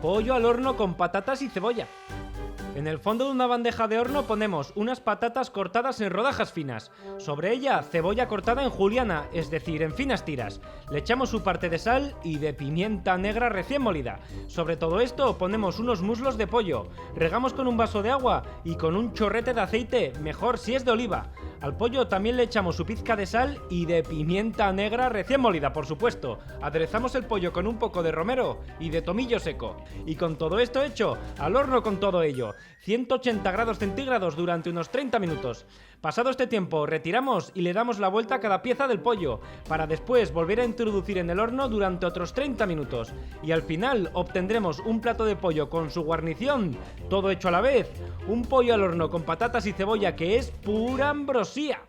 pollo al horno con patatas y cebolla. En el fondo de una bandeja de horno ponemos unas patatas cortadas en rodajas finas. Sobre ella, cebolla cortada en juliana, es decir, en finas tiras. Le echamos su parte de sal y de pimienta negra recién molida. Sobre todo esto ponemos unos muslos de pollo. Regamos con un vaso de agua y con un chorrete de aceite, mejor si es de oliva. Al pollo también le echamos su pizca de sal y de pimienta negra recién molida, por supuesto. Aderezamos el pollo con un poco de romero y de tomillo seco. Y con todo esto hecho, al horno con todo ello. 180 grados centígrados durante unos 30 minutos. Pasado este tiempo, retiramos y le damos la vuelta a cada pieza del pollo, para después volver a introducir en el horno durante otros 30 minutos. Y al final obtendremos un plato de pollo con su guarnición, todo hecho a la vez. Un pollo al horno con patatas y cebolla que es pura ambrosía.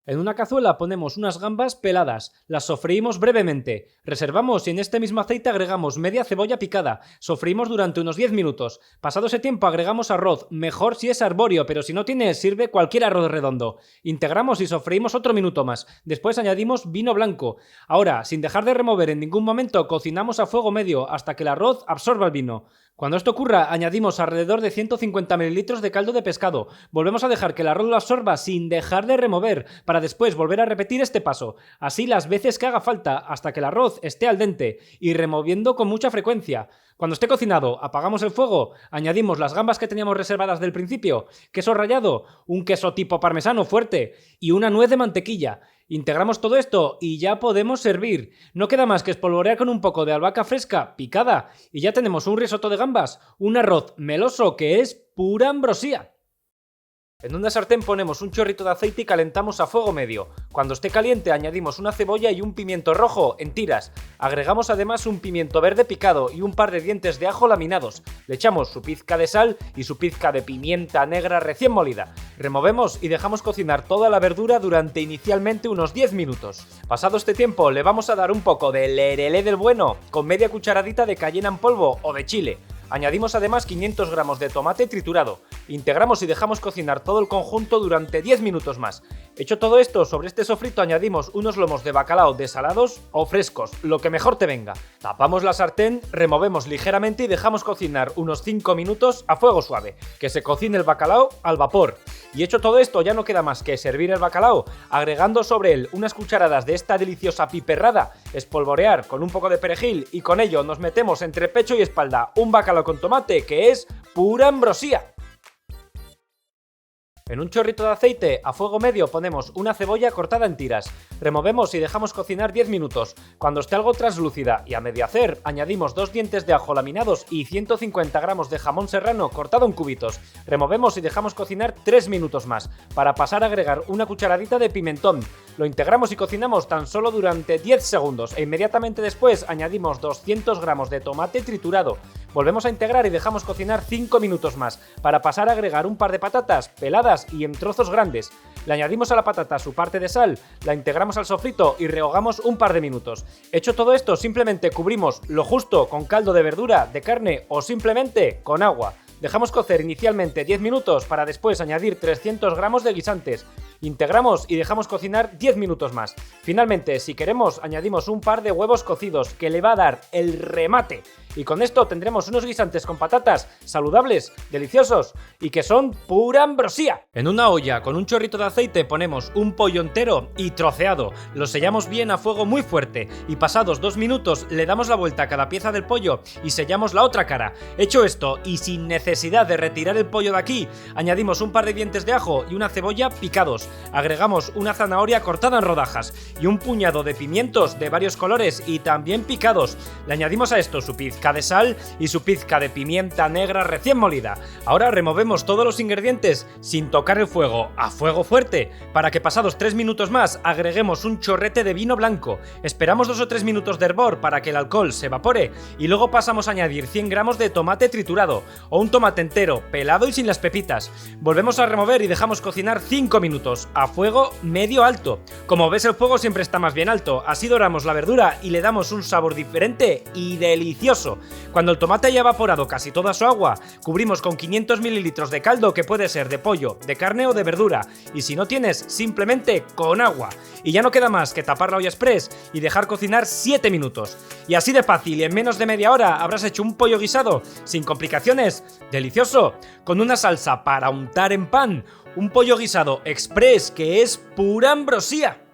En una cazuela ponemos unas gambas peladas, las sofreímos brevemente, reservamos y en este mismo aceite agregamos media cebolla picada, sofreímos durante unos 10 minutos. Pasado ese tiempo agregamos arroz, mejor si es arbóreo, pero si no tiene sirve cualquier arroz redondo. Integramos y sofreímos otro minuto más, después añadimos vino blanco. Ahora, sin dejar de remover en ningún momento, cocinamos a fuego medio hasta que el arroz absorba el vino. Cuando esto ocurra, añadimos alrededor de 150 ml de caldo de pescado. Volvemos a dejar que el arroz lo absorba sin dejar de remover, para después volver a repetir este paso, así las veces que haga falta hasta que el arroz esté al dente y removiendo con mucha frecuencia. Cuando esté cocinado, apagamos el fuego, añadimos las gambas que teníamos reservadas del principio, queso rallado, un queso tipo parmesano fuerte y una nuez de mantequilla. Integramos todo esto y ya podemos servir. No queda más que espolvorear con un poco de albahaca fresca picada y ya tenemos un risotto de gambas, un arroz meloso que es pura ambrosía. En una sartén ponemos un chorrito de aceite y calentamos a fuego medio. Cuando esté caliente añadimos una cebolla y un pimiento rojo en tiras. Agregamos además un pimiento verde picado y un par de dientes de ajo laminados. Le echamos su pizca de sal y su pizca de pimienta negra recién molida. Removemos y dejamos cocinar toda la verdura durante inicialmente unos 10 minutos. Pasado este tiempo le vamos a dar un poco de lerelé del bueno con media cucharadita de cayena en polvo o de chile. Añadimos además 500 gramos de tomate triturado. Integramos y dejamos cocinar todo el conjunto durante 10 minutos más. Hecho todo esto, sobre este sofrito añadimos unos lomos de bacalao desalados o frescos, lo que mejor te venga. Tapamos la sartén, removemos ligeramente y dejamos cocinar unos 5 minutos a fuego suave, que se cocine el bacalao al vapor. Y hecho todo esto, ya no queda más que servir el bacalao, agregando sobre él unas cucharadas de esta deliciosa piperrada, espolvorear con un poco de perejil y con ello nos metemos entre pecho y espalda un bacalao con tomate que es pura ambrosía. En un chorrito de aceite a fuego medio ponemos una cebolla cortada en tiras. Removemos y dejamos cocinar 10 minutos. Cuando esté algo translúcida y a medio hacer, añadimos 2 dientes de ajo laminados y 150 gramos de jamón serrano cortado en cubitos. Removemos y dejamos cocinar 3 minutos más, para pasar a agregar una cucharadita de pimentón. Lo integramos y cocinamos tan solo durante 10 segundos e inmediatamente después añadimos 200 gramos de tomate triturado. Volvemos a integrar y dejamos cocinar 5 minutos más, para pasar a agregar un par de patatas peladas y en trozos grandes. Le añadimos a la patata su parte de sal, la integramos al sofrito y rehogamos un par de minutos. Hecho todo esto, simplemente cubrimos lo justo con caldo de verdura, de carne o simplemente con agua. Dejamos cocer inicialmente 10 minutos para después añadir 300 gramos de guisantes. Integramos y dejamos cocinar 10 minutos más. Finalmente, si queremos, añadimos un par de huevos cocidos que le va a dar el remate. Y con esto tendremos unos guisantes con patatas saludables, deliciosos y que son pura ambrosía. En una olla con un chorrito de aceite ponemos un pollo entero y troceado. Lo sellamos bien a fuego muy fuerte y pasados 2 minutos le damos la vuelta a cada pieza del pollo y sellamos la otra cara. Hecho esto y sin necesidad de retirar el pollo de aquí, añadimos un par de dientes de ajo y una cebolla picados. Agregamos una zanahoria cortada en rodajas y un puñado de pimientos de varios colores y también picados. Le añadimos a esto su pizca de sal y su pizca de pimienta negra recién molida. Ahora removemos todos los ingredientes sin tocar el fuego a fuego fuerte para que pasados 3 minutos más agreguemos un chorrete de vino blanco. Esperamos 2 o 3 minutos de hervor para que el alcohol se evapore y luego pasamos a añadir 100 gramos de tomate triturado o un tomate entero, pelado y sin las pepitas. Volvemos a remover y dejamos cocinar 5 minutos a fuego medio alto. Como ves, el fuego siempre está más bien alto, así doramos la verdura y le damos un sabor diferente y delicioso. delicioso. Cuando el tomate haya evaporado casi toda su agua, cubrimos con 500 mililitros de caldo, que puede ser de pollo, de carne o de verdura, y si no tienes, simplemente con agua. Y ya no queda más que tapar la olla express y dejar cocinar 7 minutos. Y así de fácil y en menos de media hora habrás hecho un pollo guisado sin complicaciones, delicioso, con una salsa para untar en pan, un pollo guisado express que es pura ambrosía.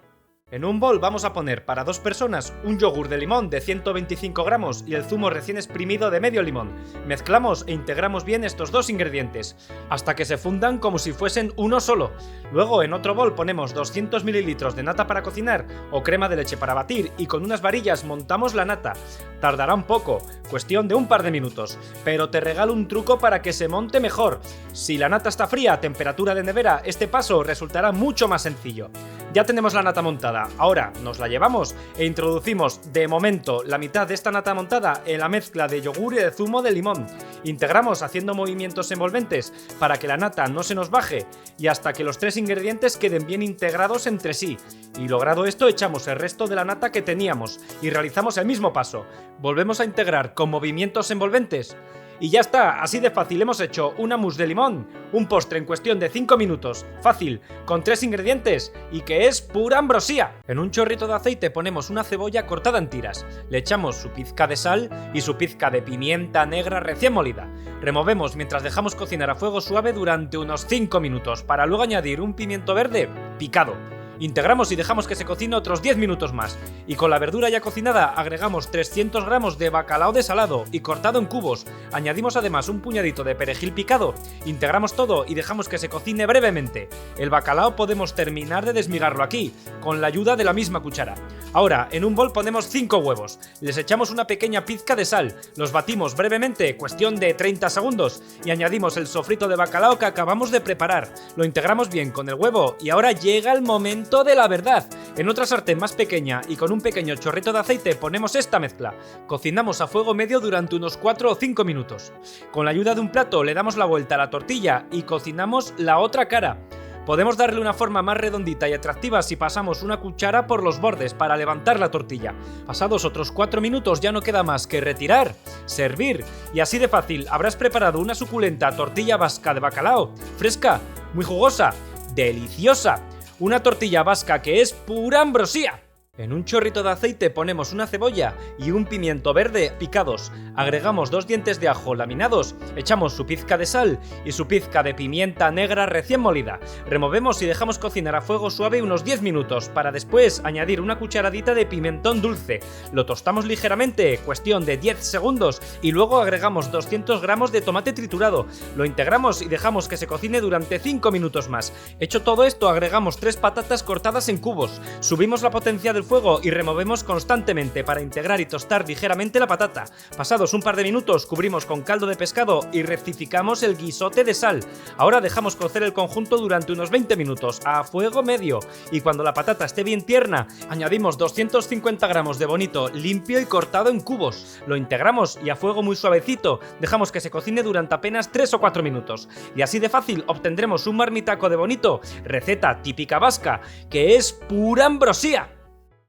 En un bol vamos a poner para 2 personas un yogur de limón de 125 gramos y el zumo recién exprimido de medio limón. Mezclamos e integramos bien estos 2 ingredientes, hasta que se fundan como si fuesen uno solo. Luego en otro bol ponemos 200 mililitros de nata para cocinar o crema de leche para batir y con unas varillas montamos la nata. Tardará un poco, cuestión de un par de minutos, pero te regalo un truco para que se monte mejor. Si la nata está fría a temperatura de nevera, este paso resultará mucho más sencillo. Ya tenemos la nata montada, ahora nos la llevamos e introducimos de momento la mitad de esta nata montada en la mezcla de yogur y de zumo de limón. Integramos haciendo movimientos envolventes para que la nata no se nos baje y hasta que los 3 ingredientes queden bien integrados entre sí. Y logrado esto, echamos el resto de la nata que teníamos y realizamos el mismo paso. Volvemos a integrar con movimientos envolventes. Y ya está, así de fácil hemos hecho una mousse de limón, un postre en cuestión de 5 minutos, fácil, con 3 ingredientes y que es pura ambrosía. En un chorrito de aceite ponemos una cebolla cortada en tiras, le echamos su pizca de sal y su pizca de pimienta negra recién molida. Removemos mientras dejamos cocinar a fuego suave durante unos 5 minutos para luego añadir un pimiento verde picado. Integramos y dejamos que se cocine otros 10 minutos más. Y con la verdura ya cocinada agregamos 300 gramos de bacalao desalado y cortado en cubos. Añadimos además un puñadito de perejil picado. Integramos todo y dejamos que se cocine brevemente. El bacalao podemos terminar de desmigarlo aquí, con la ayuda de la misma cuchara. Ahora, en un bol ponemos 5 huevos. Les echamos una pequeña pizca de sal. Los batimos brevemente, cuestión de 30 segundos. Y añadimos el sofrito de bacalao que acabamos de preparar. Lo integramos bien con el huevo y ahora llega el momento de la verdad. En otra sartén más pequeña y con un pequeño chorrito de aceite ponemos esta mezcla. Cocinamos a fuego medio durante unos 4 o 5 minutos. Con la ayuda de un plato le damos la vuelta a la tortilla y cocinamos la otra cara. Podemos darle una forma más redondita y atractiva si pasamos una cuchara por los bordes para levantar la tortilla. Pasados otros 4 minutos ya no queda más que retirar, servir y así de fácil habrás preparado una suculenta tortilla vasca de bacalao, fresca, muy jugosa, deliciosa. Una tortilla vasca que es pura ambrosía. En un chorrito de aceite ponemos una cebolla y un pimiento verde picados. Agregamos 2 dientes de ajo laminados, echamos su pizca de sal y su pizca de pimienta negra recién molida. Removemos y dejamos cocinar a fuego suave unos 10 minutos para después añadir una cucharadita de pimentón dulce. Lo tostamos ligeramente, cuestión de 10 segundos, y luego agregamos 200 gramos de tomate triturado. Lo integramos y dejamos que se cocine durante 5 minutos más. Hecho todo esto, agregamos 3 patatas cortadas en cubos. Subimos la potencia del fuego y removemos constantemente para integrar y tostar ligeramente la patata. Pasados un par de minutos cubrimos con caldo de pescado y rectificamos el guisote de sal. Ahora dejamos cocer el conjunto durante unos 20 minutos a fuego medio y cuando la patata esté bien tierna añadimos 250 gramos de bonito limpio y cortado en cubos. Lo integramos y a fuego muy suavecito dejamos que se cocine durante apenas 3 o 4 minutos. Y así de fácil obtendremos un marmitaco de bonito, receta típica vasca, que es pura ambrosía.